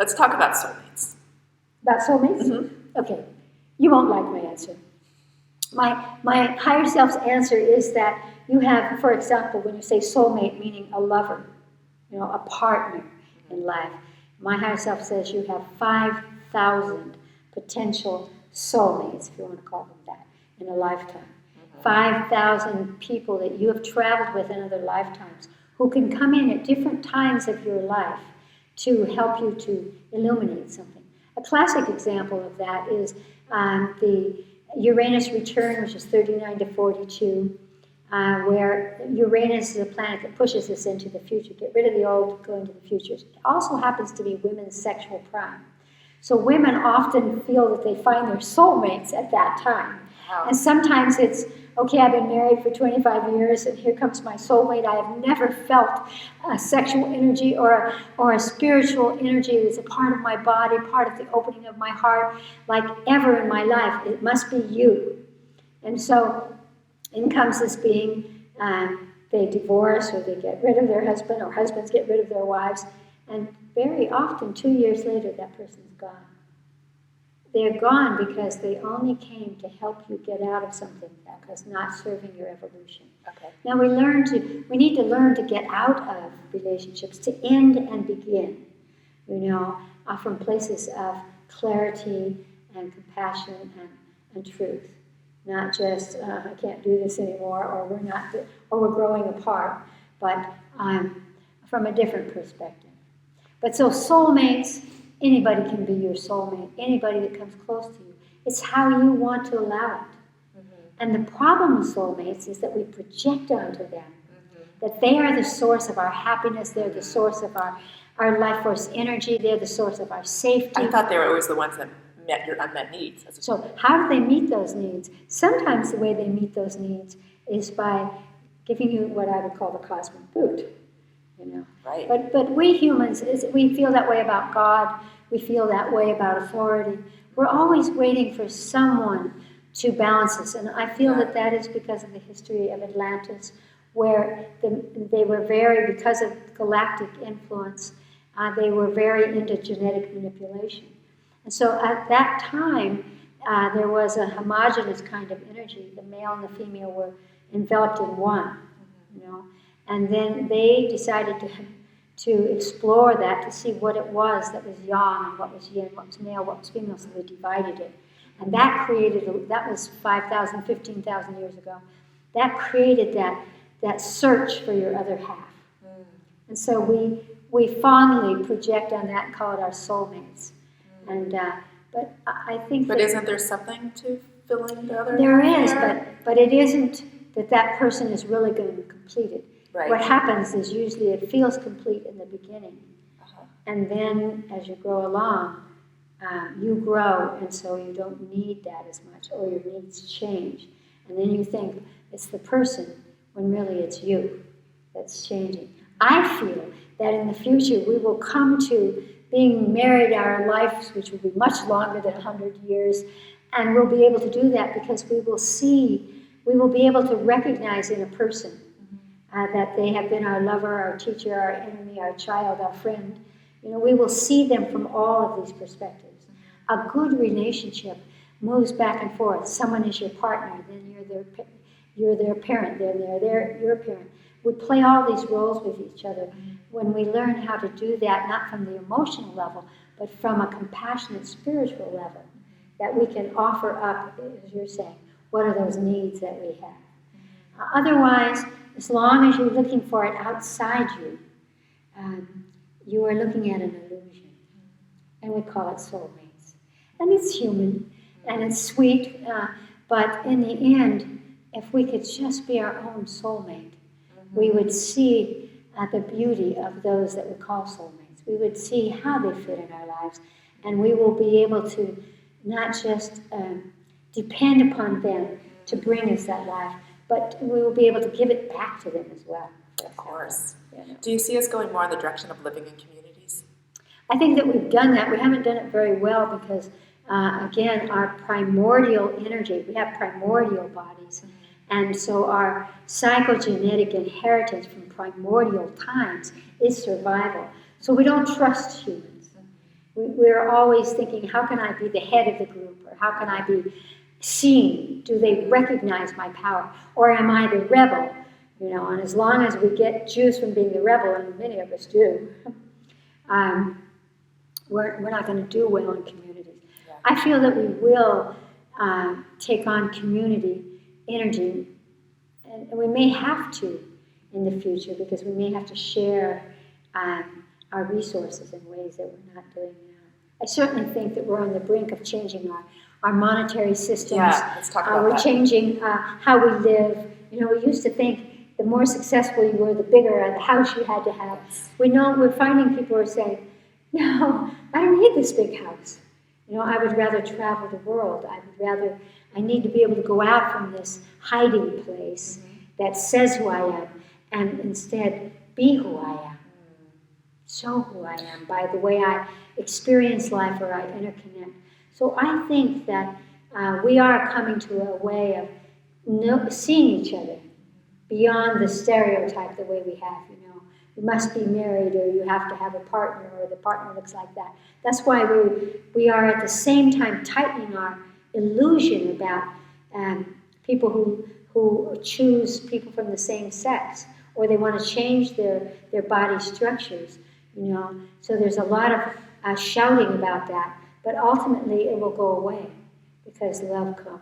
Let's talk about soulmates. About soulmates? Mm-hmm. Okay. You won't like my answer. My higher self's answer is that you have, for example, when you say soulmate, meaning a lover, a partner in life, my higher self says you have 5,000 potential soulmates, if you want to call them that, in a lifetime. 5,000 people that you have traveled with in other lifetimes who can come in at different times of your life to help you to illuminate something. A classic example of that is the Uranus return, which is 39 to 42, where Uranus is a planet that pushes us into the future. Get rid of the old, go into the future. It also happens to be women's sexual prime. So women often feel that they find their soulmates at that time. Wow. And sometimes it's, okay, I've been married for 25 years, and here comes my soulmate. I have never felt a sexual energy or a spiritual energy that's a part of my body, part of the opening of my heart, like ever in my life. It must be you. And so in comes this being, they divorce, or they get rid of their husband, or husbands get rid of their wives, and very often, 2 years later, that person's gone. They're gone because they only came to help you get out of something that was not serving your evolution. Okay. Now we need to learn to get out of relationships, to end and begin, from places of clarity and compassion and truth. Not just, I can't do this anymore, or we're growing apart, but from a different perspective. But so soulmates, anybody can be your soulmate, anybody that comes close to you. It's how you want to allow it. Mm-hmm. And the problem with soulmates is that we project onto them, that they are the source of our happiness, they're the source of our life force energy, they're the source of our safety. I thought they were always the ones that met your unmet needs. So how do they meet those needs? Sometimes the way they meet those needs is by giving you what I would call the cosmic boot. Right. But we humans, we feel that way about God. We feel that way about authority. We're always waiting for someone to balance us. And I feel that is because of the history of Atlantis, where they were because of galactic influence, they were very into genetic manipulation. And so at that time, there was a homogeneous kind of energy. The male and the female were enveloped in one, And then they decided to explore that, to see what it was that was yang and what was yin, what was male, what was female, so they divided it. And that was 5,000, 15,000 years ago. That created that search for your other half. Mm. And so we fondly project on that and call it our soulmates. Mm. And but I think But isn't there something to fill in the other? There is, but it isn't that person is really going to complete it. Right. What happens is usually it feels complete in the beginning. Uh-huh. And then as you grow along, you grow, and so you don't need that as much, or your needs change. And then you think it's the person, when really it's you that's changing. I feel that in the future we will come to being married our lives, which will be much longer than 100 years, and we'll be able to do that because we will be able to recognize in a person that they have been our lover, our teacher, our enemy, our child, our friend. We will see them from all of these perspectives. A good relationship moves back and forth. Someone is your partner, then you're their parent, then they're your parent. We play all these roles with each other. When we learn how to do that, not from the emotional level, but from a compassionate spiritual level, that we can offer up, as you're saying, what are those needs that we have. Otherwise, as long as you're looking for it outside you, you are looking at an illusion. And we call it soulmates. And it's human, and it's sweet, but in the end, if we could just be our own soulmate, we would see the beauty of those that we call soulmates. We would see how they fit in our lives, and we will be able to not just depend upon them to bring us that life, but we will be able to give it back to them as well. Of course. Do you see us going more in the direction of living in communities? I think that we've done that. We haven't done it very well because, again, our primordial energy, we have primordial bodies, and so our psychogenetic inheritance from primordial times is survival. So we don't trust humans. We're always thinking, how can I be the head of the group? Or how can I be seen? Do they recognize my power? Or am I the rebel? And as long as we get Jews from being the rebel, and many of us do, we're not going to do well in communities. Yeah. I feel that we will take on community energy, and we may have to in the future, because we may have to share our resources in ways that we're not doing now. I certainly think that we're on the brink of changing our monetary systems. Yeah, let's talk about we're that. changing how we live. We used to think the more successful you were, the bigger the house you had to have. Yes. We're finding people are saying, no, I don't need this big house. I would rather travel the world. I need to be able to go out from this hiding place that says who I am, and instead be who I am. Show who I am by the way I experience life or I interconnect. So I think that we are coming to a way of seeing each other beyond the stereotype the way we have, You must be married, or you have to have a partner, or the partner looks like that. That's why we are at the same time tightening our illusion about people who choose people from the same sex, or they want to change their body structures, So there's a lot of shouting about that, but ultimately it will go away because love comes.